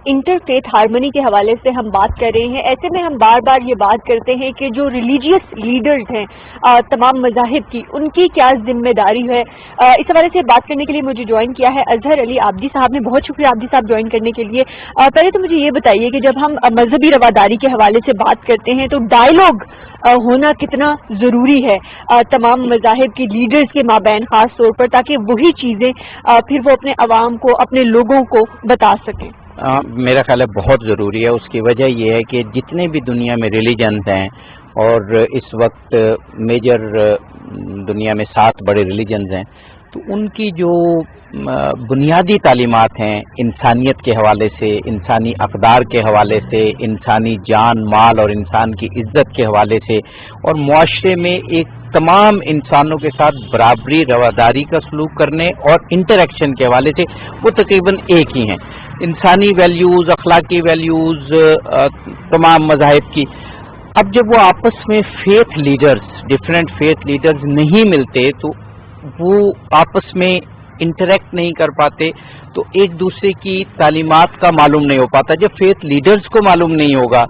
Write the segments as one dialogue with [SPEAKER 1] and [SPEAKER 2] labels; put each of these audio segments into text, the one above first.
[SPEAKER 1] Inter faith harmony کے حوالے سے ہم بات کر رہے ہیں. ایسے میں ہم بار بار یہ بات کرتے ہیں کہ جو ریلیجیس لیڈرز ہیں تمام مذاہب کی، ان کی کیا ذمہ داری ہے. اس حوالے سے بات کرنے کے لیے مجھے جوائن کیا ہے اظہر علی عابدی صاحب نے. بہت شکریہ عابدی صاحب جوائن کرنے کے لیے. پہلے تو مجھے یہ بتائیے کہ جب ہم مذہبی رواداری کے حوالے سے بات کرتے ہیں تو ڈائیلاگ ہونا کتنا ضروری ہے تمام مذاہب کی لیڈرز کے مابین، خاص طور پر تاکہ وہی چیزیں پھر وہ اپنے عوام کو، اپنے لوگوں کو بتا سکیں.
[SPEAKER 2] میرا خیال ہے بہت ضروری ہے. اس کی وجہ یہ ہے کہ جتنے بھی دنیا میں ریلیجنز ہیں، اور اس وقت میجر دنیا میں 7 بڑے ریلیجنز ہیں، تو ان کی جو بنیادی تعلیمات ہیں انسانیت کے حوالے سے، انسانی اقدار کے حوالے سے، انسانی جان مال اور انسان کی عزت کے حوالے سے، اور معاشرے میں ایک تمام انسانوں کے ساتھ برابری رواداری کا سلوک کرنے اور انٹریکشن کے حوالے سے، وہ تقریباً ایک ہی ہیں. انسانی ویلیوز، اخلاقی ویلیوز تمام مذاہب کی. اب جب وہ آپس میں faith leaders, different faith leaders نہیں ملتے تو وہ آپس میں انٹریکٹ نہیں کر پاتے، تو ایک دوسرے کی تعلیمات کا معلوم نہیں ہو پاتا. جب فیتھ لیڈرز کو معلوم نہیں ہوگا،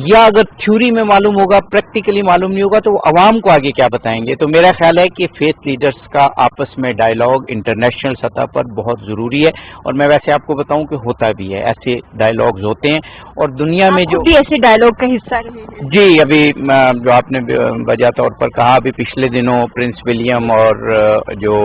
[SPEAKER 2] یا اگر تھیوری میں معلوم ہوگا پریکٹیکلی معلوم نہیں ہوگا، تو وہ عوام کو آگے کیا بتائیں گے. تو میرا خیال ہے کہ فیتھ لیڈرز کا آپس میں ڈائیلاگ انٹرنیشنل سطح پر بہت ضروری ہے. اور میں ویسے آپ کو بتاؤں کہ ہوتا بھی ہے، ایسے ڈائیلاگز ہوتے ہیں. اور دنیا میں جو
[SPEAKER 1] ایسے ڈائیلاگ کا حصہ رہے ہیں.
[SPEAKER 2] جی، ابھی جو آپ نے وجہ طور پر کہا، ابھی پچھلے دنوں پرنس ولیم اور جو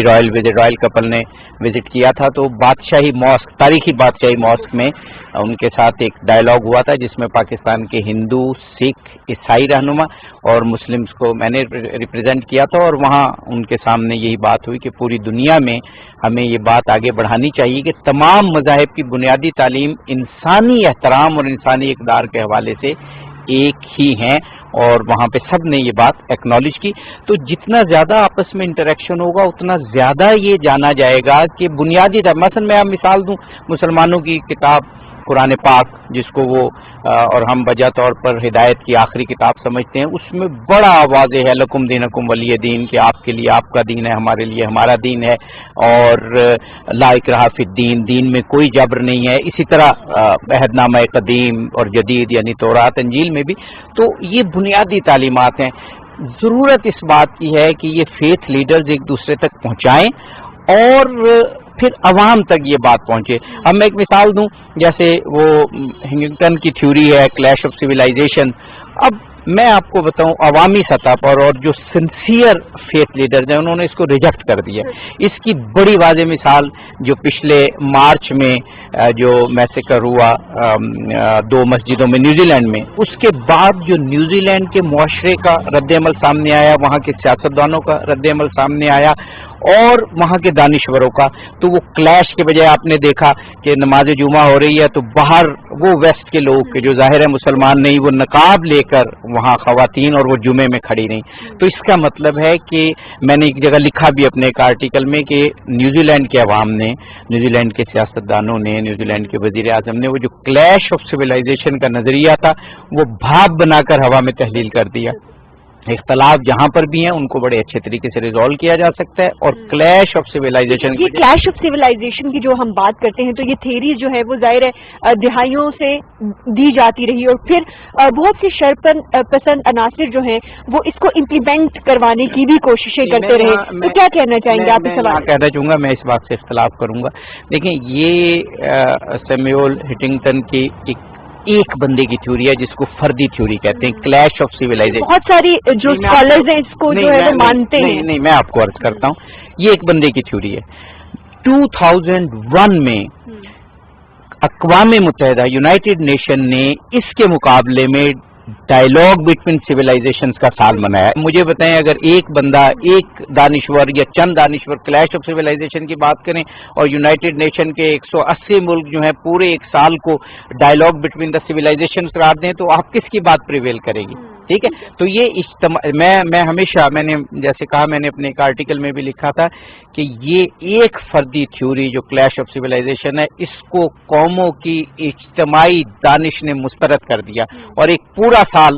[SPEAKER 2] رائل کپل نے وزٹ کیا تھا، تو بادشاہی ماسک، تاریخی بادشاہی ماسک میں ان کے ساتھ ایک ڈائیلاگ ہوا تھا جس میں پاکستان کے ہندو، سکھ، عیسائی رہنما اور مسلمز کو میں نے ریپرزینٹ کیا تھا. اور وہاں ان کے سامنے یہی بات ہوئی کہ پوری دنیا میں ہمیں یہ بات آگے بڑھانی چاہیے کہ تمام مذاہب کی بنیادی تعلیم انسانی احترام اور انسانی اقدار کے حوالے سے ایک ہی ہیں، اور وہاں پہ سب نے یہ بات ایکنالج کی. تو جتنا زیادہ آپس میں انٹریکشن ہوگا اتنا زیادہ یہ جانا جائے گا کہ بنیادی مثلا میں آپ مثال دوں، مسلمانوں کی کتاب قرآن پاک، جس کو وہ اور ہم بجا طور پر ہدایت کی آخری کتاب سمجھتے ہیں، اس میں بڑا واضح ہے لکم دینکم ولی دین، کہ آپ کے لیے آپ کا دین ہے، ہمارے لیے ہمارا دین ہے، اور لا اکراہ فی الدین، دین میں کوئی جبر نہیں ہے. اسی طرح عہد نامہ قدیم اور جدید یعنی تورات انجیل میں بھی. تو یہ بنیادی تعلیمات ہیں. ضرورت اس بات کی ہے کہ یہ فیتھ لیڈرز ایک دوسرے تک پہنچائیں اور پھر عوام تک یہ بات پہنچے. اب میں ایک مثال دوں، جیسے وہ ہنگٹن کی تھیوری ہے کلیش آف سویلائزیشن. اب میں آپ کو بتاؤں عوامی سطح پر اور جو سنسیئر فیتھ لیڈرز ہیں انہوں نے اس کو ریجیکٹ کر دیا. اس کی بڑی واضح مثال جو پچھلے مارچ میں جو میسیکر ہوا 2 مسجدوں میں نیوزی لینڈ میں، اس کے بعد جو نیوزی لینڈ کے معاشرے کا رد عمل سامنے آیا، وہاں کے سیاستدانوں کا رد عمل سامنے آیا اور وہاں کے دانشوروں کا، تو وہ کلیش کے بجائے آپ نے دیکھا کہ نماز جمعہ ہو رہی ہے تو باہر وہ ویسٹ کے لوگ کہ جو ظاہر ہے مسلمان نہیں، وہ نقاب لے کر وہاں خواتین اور وہ جمعے میں کھڑی نہیں. تو اس کا مطلب ہے کہ میں نے ایک جگہ لکھا بھی اپنے ایک آرٹیکل میں کہ نیوزی لینڈ کے عوام نے، نیوزی لینڈ کے سیاستدانوں نے، نیوزی لینڈ کے وزیر اعظم نے وہ جو کلیش آف سویلائزیشن کا نظریہ تھا وہ بھاپ بنا کر ہوا میں تحلیل کر دیا. اختلاف جہاں پر بھی ہیں ان کو بڑے اچھے طریقے سے ریزالو کیا جا سکتا ہے. اور کلیش آف سویلائزیشن،
[SPEAKER 1] یہ کلیش آف سویلائزیشن کی جو ہم بات کرتے ہیں تو یہ تھیری جو ہے وہ ظاہر ہے دہائیوں سے دی جاتی رہی، اور پھر بہت سے شرپن پسند عناصر جو ہیں وہ اس کو امپلیمنٹ کروانے کی بھی کوششیں کرتے رہے. تو کیا کہنا چاہیں گے آپ اس سوال؟
[SPEAKER 2] کہنا چاہوں گا، میں اس بات سے اختلاف کروں گا. دیکھیں، یہ سیموئل ہٹنگٹن کی ایک بندے کی تھیوری ہے جس کو فردی تھیوری کہتے ہیں، کلیش آف سویلائزیشن.
[SPEAKER 1] بہت ساری جو اسکالرز ہیں اس کو جو ہے وہ مانتے ہیں.
[SPEAKER 2] نہیں، میں آپ کو عرض کرتا ہوں، یہ ایک بندے کی تھیوری ہے. 2001 میں اقوام متحدہ یونائٹڈ نیشن نے اس کے مقابلے میں ڈائیلاگ بٹوین سویلائزیشنز کا سال منایا. مجھے بتائیں، اگر ایک بندہ، ایک دانشور یا چند دانشور کلیش آف سویلائزیشن کی بات کریں اور یونائٹڈ نیشن کے 180 ملک جو ہیں پورے ایک سال کو ڈائیلاگ بٹوین دا سویلائزیشن قرار دیں، تو آپ کس کی بات پریویل کرے گی؟ ٹھیک ہے. تو یہ میں ہمیشہ، میں نے جیسے کہا، میں نے اپنے ایک آرٹیکل میں بھی لکھا تھا کہ یہ ایک فردی تھیوری جو کلیش آف سویلائزیشن ہے، اس کو قوموں کی اجتماعی دانش نے مسترد کر دیا اور ایک پورا سال